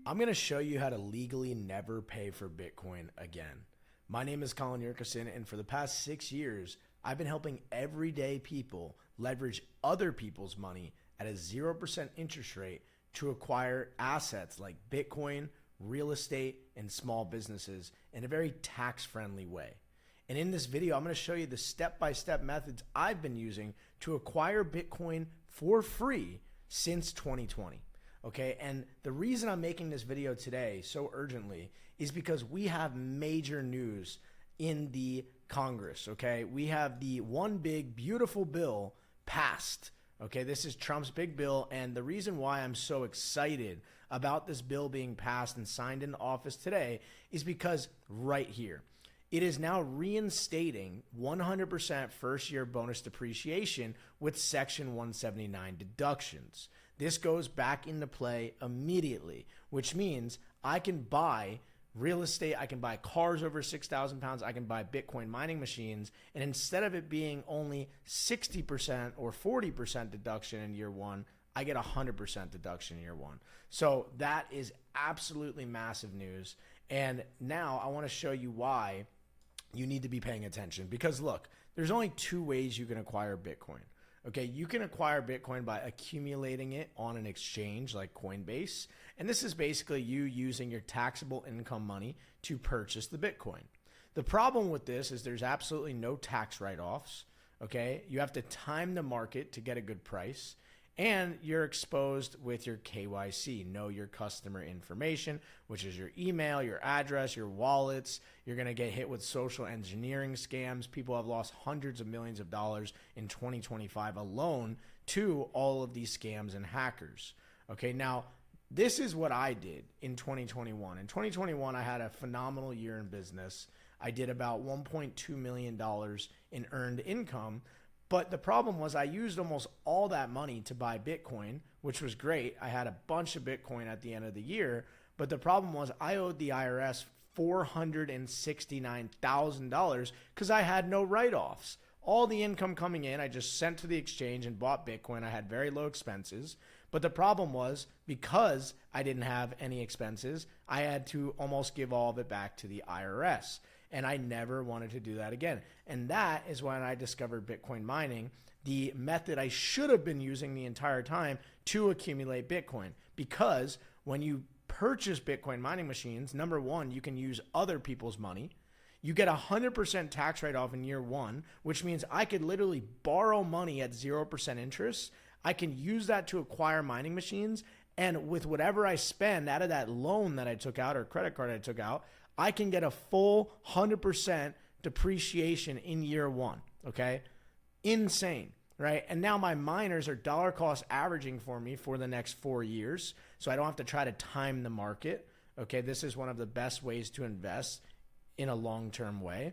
I'm going to show you how to legally never pay for Bitcoin again. My name is Colin Yerkeson, and for the past 6 years, I've been helping everyday people leverage other people's money at a 0% interest rate to acquire assets like Bitcoin, real estate, and small businesses in a very tax-friendly way. And in this video, I'm going to show you the step-by-step methods I've been using to acquire Bitcoin for free since 2020. Okay, and the reason I'm making this video today so urgently is because we have major news in the Congress. Okay, we have the one big beautiful bill passed. Okay, this is Trump's big bill, and the reason why I'm so excited about this bill being passed and signed into office today is because right here, it is now reinstating 100% first-year bonus depreciation with Section 179 deductions. This goes back into play immediately, which means I can buy real estate, I can buy cars over 6,000 pounds, I can buy Bitcoin mining machines, and instead of it being only 60% or 40% deduction in year one, I get 100% deduction in year one. So that is absolutely massive news. And now I want to show you why you need to be paying attention. Because look, there's only two ways you can acquire Bitcoin. Okay, you can acquire Bitcoin by accumulating it on an exchange like Coinbase. And this is basically you using your taxable income money to purchase the Bitcoin. The problem with this is there's absolutely no tax write-offs. Okay, you have to time the market to get a good price. And you're exposed with your KYC, know your customer information, which is your email, your address, your wallets. You're going to get hit with social engineering scams. People have lost hundreds of millions of dollars in 2025 alone to all of these scams and hackers. Okay, now this is what I did in 2021. In 2021, I had a phenomenal year in business. I did about $1.2 million in earned income. But the problem was I used almost all that money to buy Bitcoin, which was great. I had a bunch of Bitcoin at the end of the year. But the problem was I owed the IRS $469,000 because I had no write-offs. All the income coming in, I just sent to the exchange and bought Bitcoin. I had very low expenses. But the problem was because I didn't have any expenses, I had to almost give all of it back to the IRS. And I never wanted to do that again. And that is when I discovered Bitcoin mining, the method I should have been using the entire time to accumulate Bitcoin. Because when you purchase Bitcoin mining machines, number one, you can use other people's money. You get 100% tax write-off in year one, which means I could literally borrow money at 0% interest. I can use that to acquire mining machines. And with whatever I spend out of that loan that I took out or credit card I took out, I can get a full 100% depreciation in year one, okay? Insane, right? And now my miners are dollar cost averaging for me for the next 4 years, so I don't have to try to time the market, okay? This is one of the best ways to invest in a long-term way.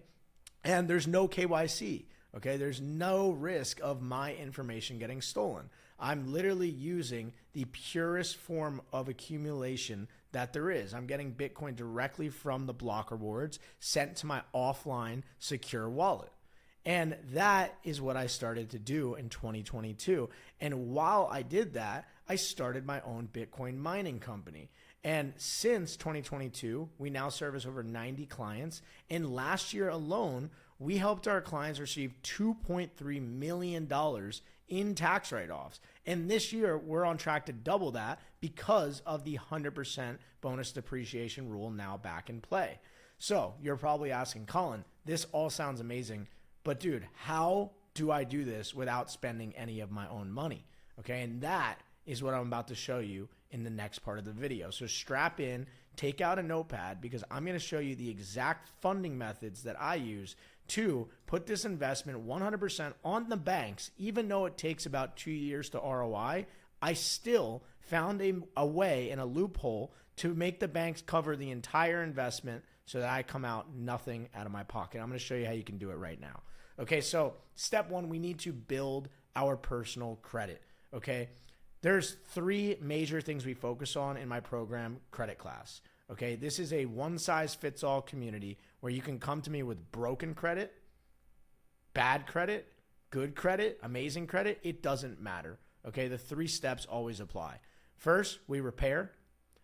And there's no KYC, okay? There's no risk of my information getting stolen. I'm literally using the purest form of accumulation that there is. I'm getting Bitcoin directly from the block rewards sent to my offline secure wallet. And that is what I started to do in 2022. And while I did that, I started my own Bitcoin mining company. And since 2022, we now service over 90 clients. And last year alone, we helped our clients receive $2.3 million in tax write-offs. And this year, we're on track to double that because of the 100% bonus depreciation rule now back in play. So you're probably asking, Colin, this all sounds amazing, but dude, how do I do this without spending any of my own money? Okay, and that is what I'm about to show you in the next part of the video. So strap in, take out a notepad, because I'm going to show you the exact funding methods that I use to put this investment 100% on the banks. Even though it takes about 2 years to ROI, I still found a way and a loophole to make the banks cover the entire investment so that I come out nothing out of my pocket. I'm going to show you how you can do it right now. Okay, so step one, we need to build our personal credit. Okay, there's 3 major things we focus on in my program, Credit Class. Okay, this is a one-size-fits-all community where you can come to me with broken credit, bad credit, good credit, amazing credit. It doesn't matter. Okay, the 3 steps always apply. First, we repair.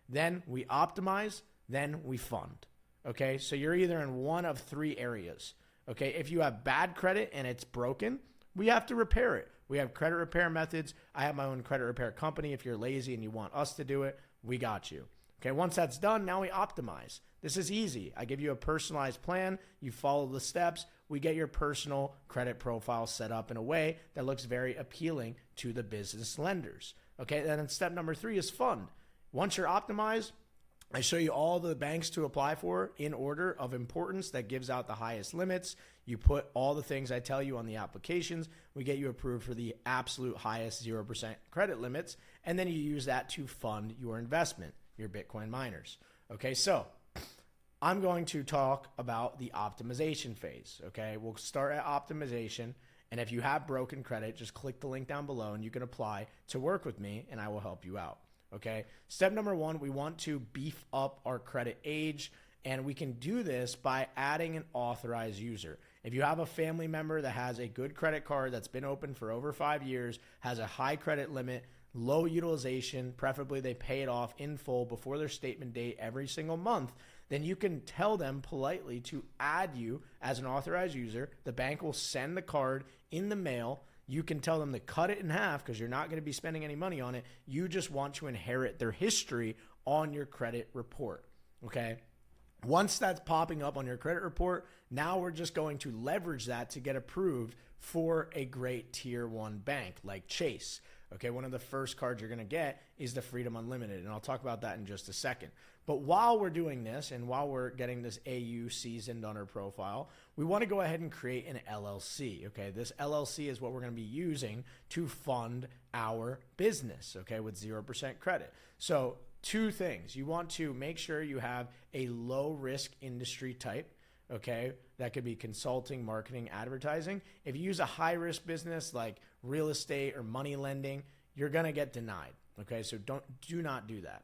then we optimize, then we fund. Okay, so you're either in one of three areas. Okay, if you have bad credit and it's broken, we have to repair it. We have credit repair methods. I have my own credit repair company. If you're lazy and you want us to do it, we got you. Okay, once that's done, now we optimize. This is easy. I give you a personalized plan. You follow the steps. We get your personal credit profile set up in a way that looks very appealing to the business lenders. Okay, then step number 3 is fund. Once you're optimized, I show you all the banks to apply for in order of importance that gives out the highest limits. You put all the things I tell you on the applications. We get you approved for the absolute highest 0% credit limits. And then you use that to fund your investment, your Bitcoin miners. Okay, so I'm going to talk about the optimization phase. Okay, we'll start at optimization. And if you have broken credit, just click the link down below and you can apply to work with me and I will help you out. Okay. Step number 1, we want to beef up our credit age, and we can do this by adding an authorized user. If you have a family member that has a good credit card that's been open for over 5 years, has a high credit limit, low utilization, preferably they pay it off in full before their statement date every single month, then you can tell them politely to add you as an authorized user. The bank will send the card in the mail. You can tell them to cut it in half because you're not going to be spending any money on it. You just want to inherit their history on your credit report. Okay. Once that's popping up on your credit report, now we're just going to leverage that to get approved for a great tier 1 bank like Chase. Okay, one of the first cards you're going to get is the Freedom Unlimited, and I'll talk about that in just a second. But while we're doing this and while we're getting this AU seasoned on our profile, we want to go ahead and create an LLC. Okay, this LLC is what we're going to be using to fund our business, okay, with 0% credit. So 2 things. You want to make sure you have a low risk industry type. Okay, that could be consulting, marketing, advertising. If you use a high risk business like real estate or money lending, you're going to get denied. Okay, so do not do that.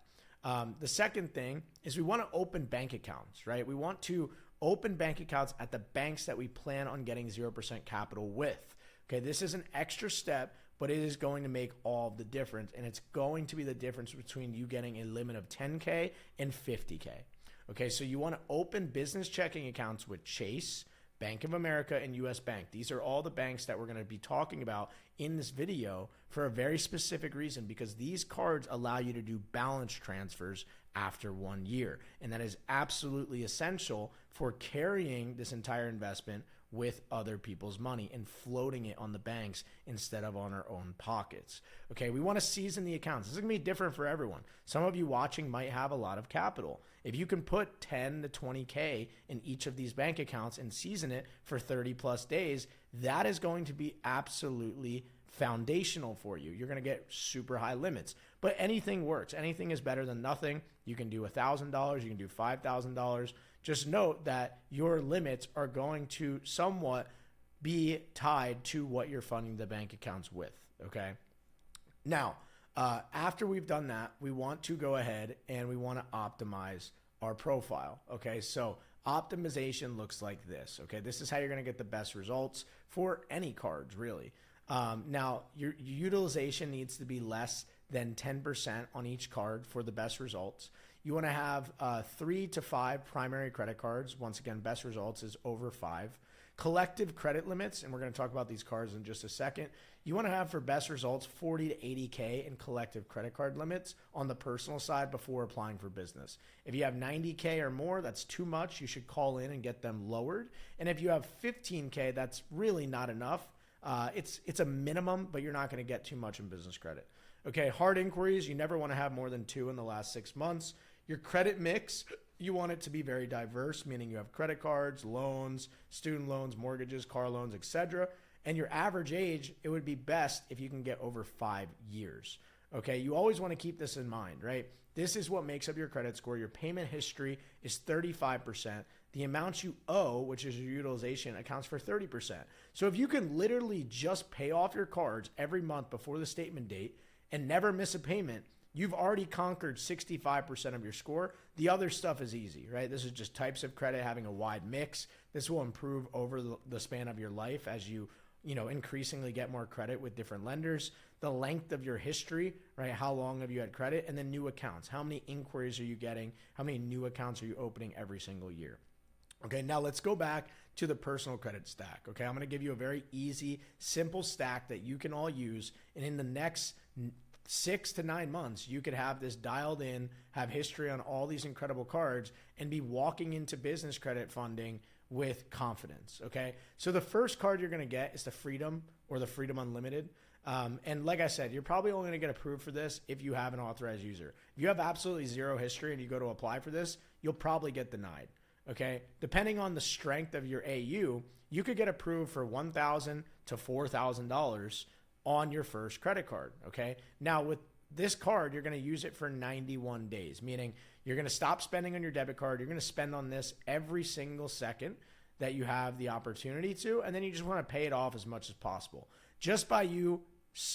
The second thing is we want to open bank accounts, right? We want to open bank accounts at the banks that we plan on getting 0% capital with. Okay, this is an extra step, but it is going to make all the difference. And it's going to be the difference between you getting a limit of 10K and 50K. Okay, so you want to open business checking accounts with Chase, Bank of America, and US Bank. These are all the banks that we're going to be talking about in this video for a very specific reason, because these cards allow you to do balance transfers after 1 year. And that is absolutely essential for carrying this entire investment with other people's money and floating it on the banks instead of on our own pockets. Okay, we want to season the accounts. This is going to be different for everyone. Some of you watching might have a lot of capital. If you can put 10 to 20K in each of these bank accounts and season it for 30 plus days, that is going to be absolutely foundational for you. You're going to get super high limits, but anything works. Anything is better than nothing. You can do $1,000, you can do $5,000. Just note that your limits are going to somewhat be tied to what you're funding the bank accounts with. Okay. Now, after we've done that, we want to go ahead and we want to optimize our profile. Okay. So optimization looks like this. Okay. This is how you're going to get the best results for any cards, really. Now, your utilization needs to be less than 10% on each card for the best results. You want to have 3 to 5 primary credit cards. Once again, best results is over 5. Collective credit limits, and we're going to talk about these cards in just a second. You want to have, for best results, 40 to 80K in collective credit card limits on the personal side before applying for business. If you have 90K or more, that's too much. You should call in and get them lowered. And if you have 15K, that's really not enough. It's a minimum, but you're not going to get too much in business credit. Okay, hard inquiries, you never want to have more than 2 in the last 6 months. Your credit mix, you want it to be very diverse, meaning you have credit cards, loans, student loans, mortgages, car loans, etc. And your average age, it would be best if you can get over 5 years. Okay, you always want to keep this in mind, right? This is what makes up your credit score. Your payment history is 35%. The amount you owe, which is your utilization, accounts for 30%. So if you can literally just pay off your cards every month before the statement date and never miss a payment, you've already conquered 65% of your score. The other stuff is easy, right? This is just types of credit, having a wide mix. This will improve over the span of your life as you increasingly get more credit with different lenders, the length of your history, right? How long have you had credit? And then new accounts. How many inquiries are you getting? How many new accounts are you opening every single year? Okay, now let's go back to the personal credit stack. Okay, I'm going to give you a very easy, simple stack that you can all use. And in the next 6 to 9 months, you could have this dialed in, have history on all these incredible cards, and be walking into business credit funding with confidence. Okay, so the first card you're going to get is the Freedom or the Freedom Unlimited. And like I said, you're probably only going to get approved for this if you have an authorized user. If you have absolutely zero history and you go to apply for this, you'll probably get denied. Okay, depending on the strength of your AU, you could get approved for $1,000 to $4,000 on your first credit card. Okay, now with this card, you're going to use it for 91 days, meaning you're going to stop spending on your debit card. You're going to spend on this every single second that you have the opportunity to, and then you just want to pay it off as much as possible. Just by you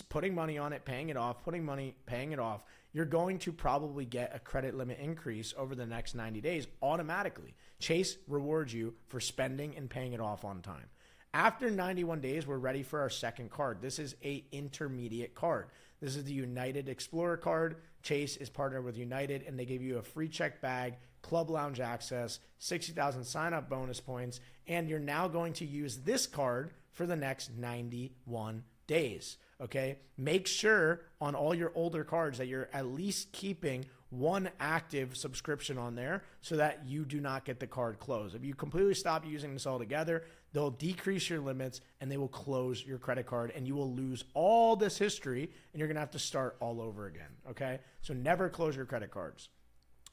putting money on it, paying it off, putting money, paying it off, you're going to probably get a credit limit increase over the next 90 days automatically. Chase rewards you for spending and paying it off on time. After 91 days, we're ready for our second card. This is a intermediate card. This is the United Explorer card. Chase is partnered with United, and they give you a free check bag, club lounge access, 60,000 sign-up bonus points, and you're now going to use this card for the next 91 days. Okay, make sure on all your older cards that you're at least keeping one active subscription on there so that you do not get the card closed. If you completely stop using this altogether, they'll decrease your limits and they will close your credit card, and you will lose all this history and you're going to have to start all over again. Okay, so never close your credit cards.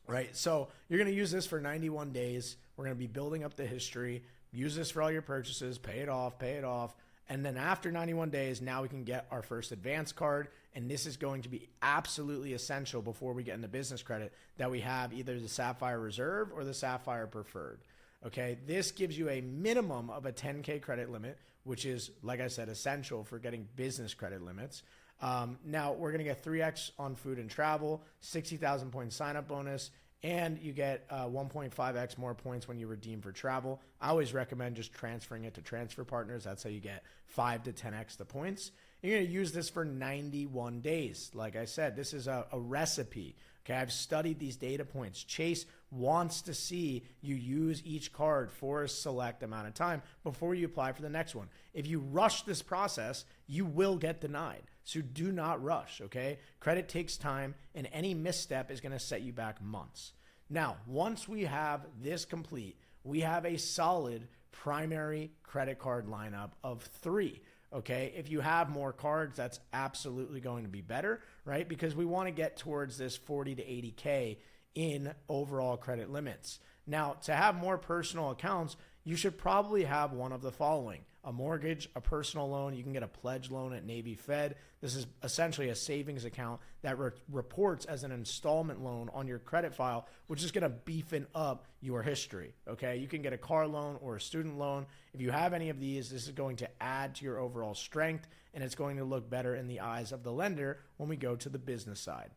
Right, so you're going to use this for 91 days. We're going to be building up the history. Use this for all your purchases, pay it off. And then after 91 days, now we can get our first advance card. And this is going to be absolutely essential before we get into business credit that we have either the Sapphire Reserve or the Sapphire Preferred. Okay, this gives you a minimum of a 10K credit limit, which is, like I said, essential for getting business credit limits. Now we're going to get 3x on food and travel, 60,000 point sign-up bonus, and you get 1.5x more points when you redeem for travel. I always recommend just transferring it to transfer partners. That's how you get 5 to 10x the points. You're going to use this for 91 days. Like I said, this is a recipe. Okay, I've studied these data points. Chase wants to see you use each card for a select amount of time before you apply for the next one. If you rush this process, you will get denied. So do not rush, okay? Credit takes time, and any misstep is going to set you back months. Now, once we have this complete, we have a solid primary credit card lineup of 3. Okay, if you have more cards, that's absolutely going to be better, right? Because we want to get towards this 40 to 80K in overall credit limits. Now, to have more personal accounts, you should probably have one of the following: a mortgage, a personal loan. You can get a pledge loan at Navy Fed. This is essentially a savings account that reports as an installment loan on your credit file, which is going to beefing up your history. Okay, you can get a car loan or a student loan. If you have any of these, this is going to add to your overall strength, and it's going to look better in the eyes of the lender when we go to the business side.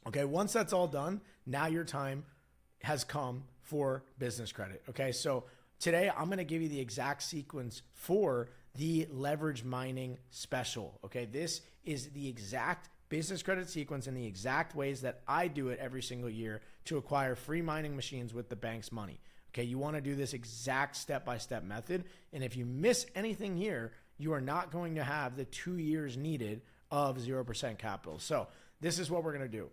Okay, once that's all done, now your time has come for business credit. Okay, so today I'm going to give you the exact sequence for the leverage mining special. Okay, this is the exact business credit sequence and the exact ways that I do it every single year to acquire free mining machines with the bank's money. Okay, you want to do this exact step-by-step method, and if you miss anything here, you are not going to have the 2 years needed of 0% capital. So this is what we're going to do.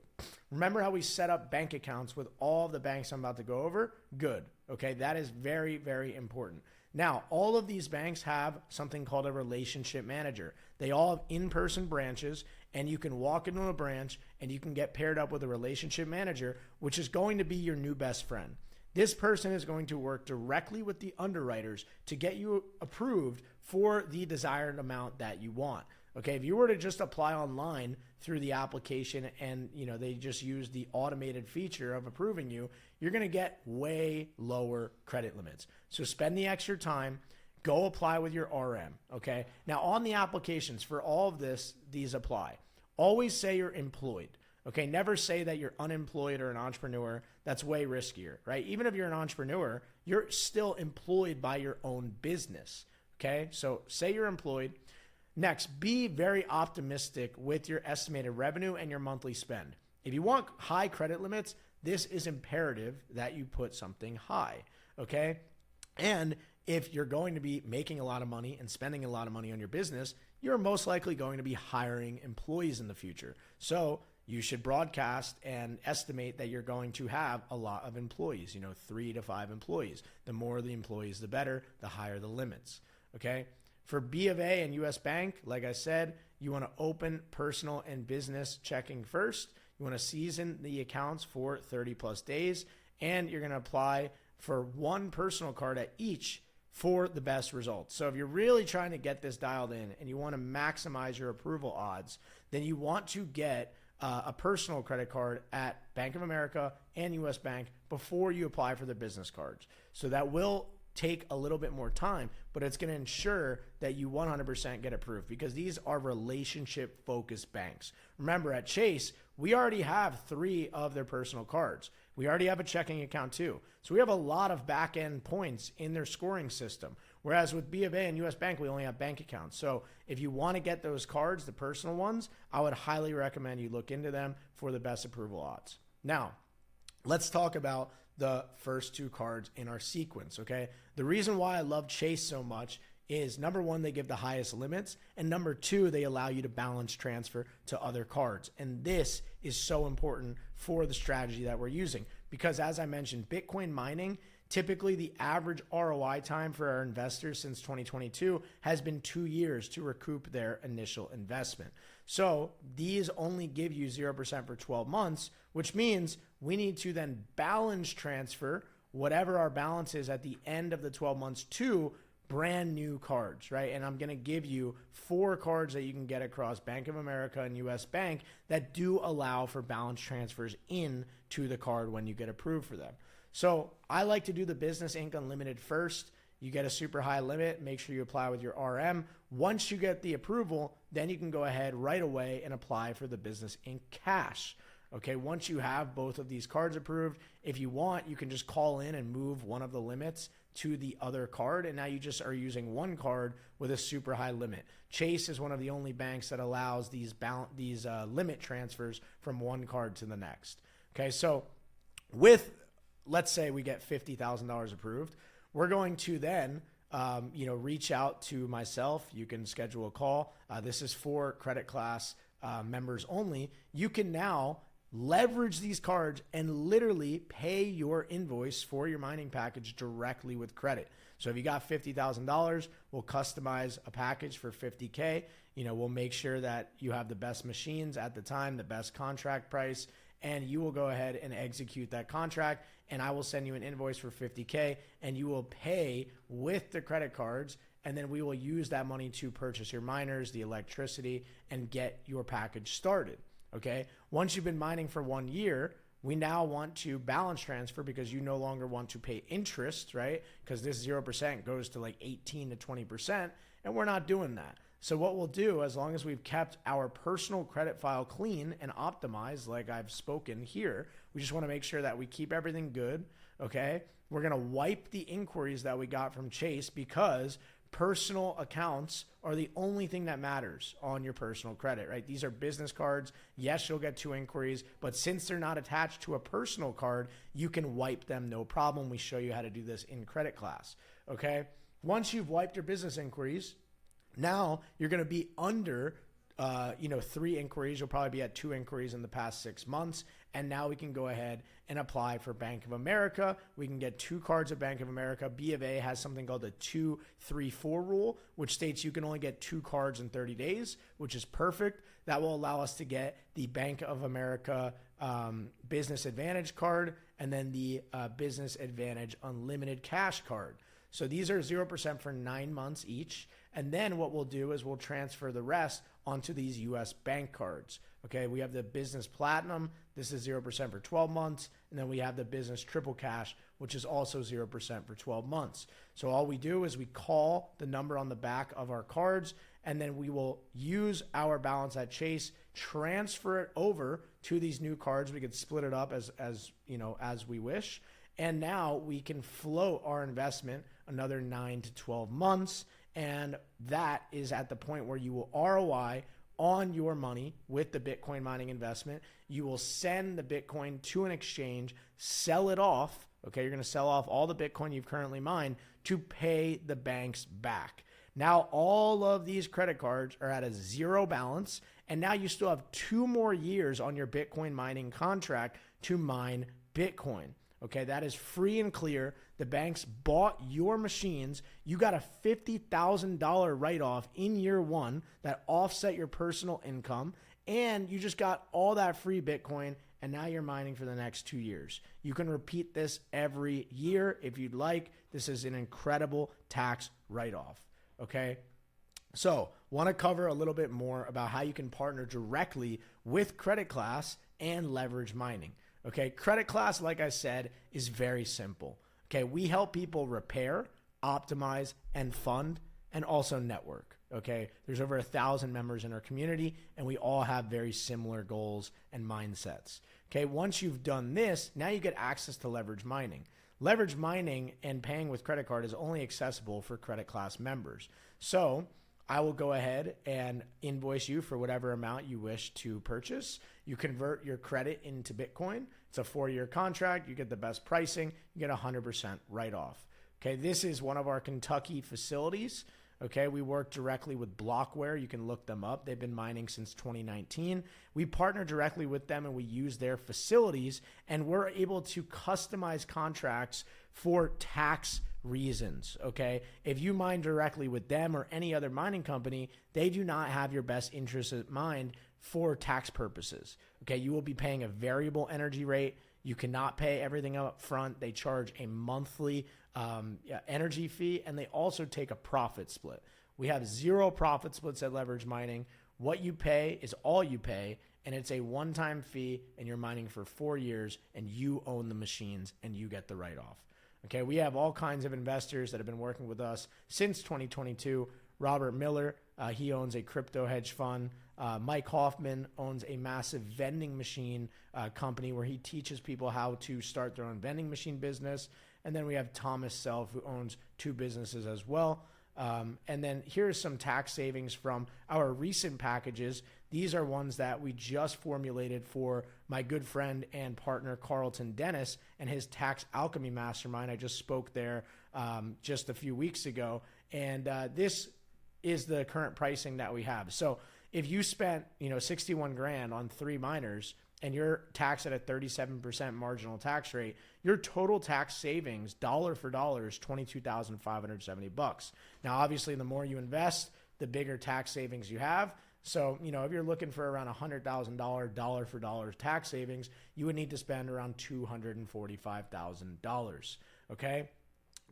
Remember how we set up bank accounts with all of the banks I'm about to go over? Good. Okay, that is very, very important. Now, all of these banks have something called a relationship manager. They all have in-person branches, and you can walk into a branch and you can get paired up with a relationship manager, which is going to be your new best friend. This person is going to work directly with the underwriters to get you approved for the desired amount that you want. Okay, if you were to just apply online through the application and they just use the automated feature of approving you, you're going to get way lower credit limits. So spend the extra time, go apply with your RM. Okay, now on the applications for all of these apply. Always say you're employed. Okay, never say that you're unemployed or an entrepreneur. That's way riskier, right? Even if you're an entrepreneur, you're still employed by your own business. Okay, so say you're employed. Next, be very optimistic with your estimated revenue and your monthly spend. If you want high credit limits, this is imperative that you put something high, okay? And if you're going to be making a lot of money and spending a lot of money on your business, you're most likely going to be hiring employees in the future. So you should broadcast and estimate that you're going to have a lot of employees, 3 to 5 employees. The more the employees, the better, the higher the limits, okay? For B of A and US Bank, like I said, you want to open personal and business checking first. You want to season the accounts for 30 plus days, and you're going to apply for one personal card at each for the best results. So if you're really trying to get this dialed in and you want to maximize your approval odds, then you want to get a personal credit card at Bank of America and US Bank before you apply for the business cards. So that will take a little bit more time, but it's going to ensure that you 100% get approved because these are relationship focused banks. Remember, at Chase, we already have 3 of their personal cards. We already have a checking account too. So we have a lot of back end points in their scoring system. Whereas with B of A and US Bank, we only have bank accounts. So if you want to get those cards, the personal ones, I would highly recommend you look into them for the best approval odds. Now, let's talk about the first 2 cards in our sequence, okay? The reason why I love Chase so much is number 1, they give the highest limits, and number 2, they allow you to balance transfer to other cards. And this is so important for the strategy that we're using because as I mentioned, Bitcoin mining, typically the average ROI time for our investors since 2022 has been 2 years to recoup their initial investment. So these only give you 0% for 12 months, which means we need to then balance transfer whatever our balance is at the end of the 12 months to brand new cards, right? And I'm going to give you 4 cards that you can get across Bank of America and US Bank that do allow for balance transfers into the card when you get approved for them. So I like to do the Business Inc. Unlimited first. You get a super high limit. Make sure you apply with your RM. Once you get the approval, then you can go ahead right away and apply for the Business Inc. Cash. Okay, once you have both of these cards approved, if you want, you can just call in and move one of the limits to the other card, and now you just are using one card with a super high limit. Chase is one of the only banks that allows these limit transfers from one card to the next. Okay, so with, let's say we get $50,000 approved, we're going to then reach out to myself. You can schedule a call. This is for credit class members only. You can now leverage these cards and literally pay your invoice for your mining package directly with credit. So if you got $50,000, we'll customize a package for $50K. We'll make sure that you have the best machines at the time, the best contract price, and you will go ahead and execute that contract. And I will send you an invoice for $50K and you will pay with the credit cards. And then we will use that money to purchase your miners, the electricity, and get your package started. Okay. Once you've been mining for 1 year, we now want to balance transfer because you no longer want to pay interest, right? Because this 0% goes to like 18 to 20%, and we're not doing that. So what we'll do, as long as we've kept our personal credit file clean and optimized, like I've spoken here, we just want to make sure that we keep everything good. Okay. We're going to wipe the inquiries that we got from Chase because personal accounts are the only thing that matters on your personal credit, right? These are business cards. Yes, you'll get 2 inquiries, but since they're not attached to a personal card, you can wipe them no problem. We show you how to do this in credit class, okay? Once you've wiped your business inquiries, now you're going to be under 3 inquiries. You'll probably be at 2 inquiries in the past 6 months. And now we can go ahead and apply for Bank of America. We can get 2 cards at Bank of America. B of A has something called the 2-3-4 rule, which states you can only get 2 cards in 30 days, which is perfect. That will allow us to get the Bank of America Business Advantage card and then the Business Advantage Unlimited Cash card. So these are 0% for 9 months each. And then what we'll do is we'll transfer the rest onto these US Bank cards. Okay, we have the Business Platinum. This is 0% for 12 months. And then we have the Business Triple Cash, which is also 0% for 12 months. So all we do is we call the number on the back of our cards, and then we will use our balance at Chase, transfer it over to these new cards. We could split it up as we wish. And now we can float our investment another 9 to 12 months. And that is at the point where you will ROI on your money with the Bitcoin mining investment. You will send the Bitcoin to an exchange, sell it off. Okay, you're going to sell off all the Bitcoin you've currently mined to pay the banks back. Now, all of these credit cards are at a zero balance, and now you still have 2 more years on your Bitcoin mining contract to mine Bitcoin. Okay, that is free and clear. The banks bought your machines. You got a $50,000 write-off in year 1 that offset your personal income, and you just got all that free Bitcoin, and now you're mining for the next 2 years. You can repeat this every year if you'd like. This is an incredible tax write-off. Okay, so want to cover a little bit more about how you can partner directly with Credit Class and leverage mining. Okay, Credit Class, like I said, is very simple. Okay, we help people repair, optimize, and fund, and also network. Okay, there's over 1,000 members in our community, and we all have very similar goals and mindsets. Okay, once you've done this, now you get access to leverage mining. Leverage mining and paying with credit card is only accessible for Credit Class members. So I will go ahead and invoice you for whatever amount you wish to purchase. You convert your credit into Bitcoin. It's a 4-year contract. You get the best pricing. You get 100% write-off. Okay, this is one of our Kentucky facilities. Okay, we work directly with Blockware. You can look them up. They've been mining since 2019. We partner directly with them and we use their facilities, and we're able to customize contracts for tax reasons. Okay, if you mine directly with them or any other mining company, they do not have your best interests at mind for tax purposes. Okay, you will be paying a variable energy rate. You cannot pay everything up front. They charge a monthly energy fee, and they also take a profit split. We have 0 profit splits at Leverage Mining. What you pay is all you pay, and it's a one-time fee, and you're mining for 4 years, and you own the machines, and you get the write-off. Okay, we have all kinds of investors that have been working with us since 2022. Robert Miller, he owns a crypto hedge fund. Mike Hoffman owns a massive vending machine company where he teaches people how to start their own vending machine business. And then we have Thomas Self, who owns 2 businesses as well. And then here's some tax savings from our recent packages. These are ones that we just formulated for my good friend and partner, Carlton Dennis, and his Tax Alchemy Mastermind. I just spoke there just a few weeks ago. And this is the current pricing that we have. So if you spent, 61 grand on 3 miners and you're taxed at a 37% marginal tax rate, your total tax savings, dollar for dollar, is $22,570. Now, obviously, the more you invest, the bigger tax savings you have. So, if you're looking for around $100,000 dollar for dollar tax savings, you would need to spend around $245,000. Okay.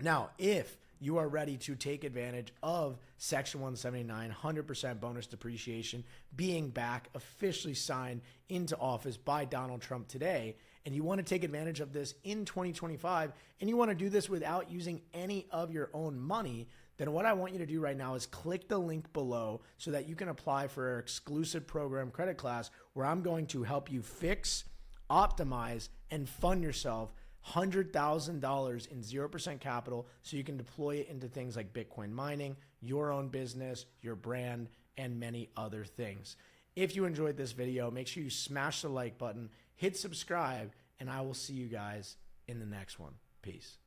Now, if you are ready to take advantage of Section 179, 100% bonus depreciation being back, officially signed into office by Donald Trump today, and you want to take advantage of this in 2025, and you want to do this without using any of your own money, then what I want you to do right now is click the link below so that you can apply for our exclusive program, Credit Class, where I'm going to help you fix, optimize, and fund yourself $100,000 in 0% capital so you can deploy it into things like Bitcoin mining, your own business, your brand, and many other things. If you enjoyed this video, make sure you smash the like button, hit subscribe, and I will see you guys in the next one. Peace.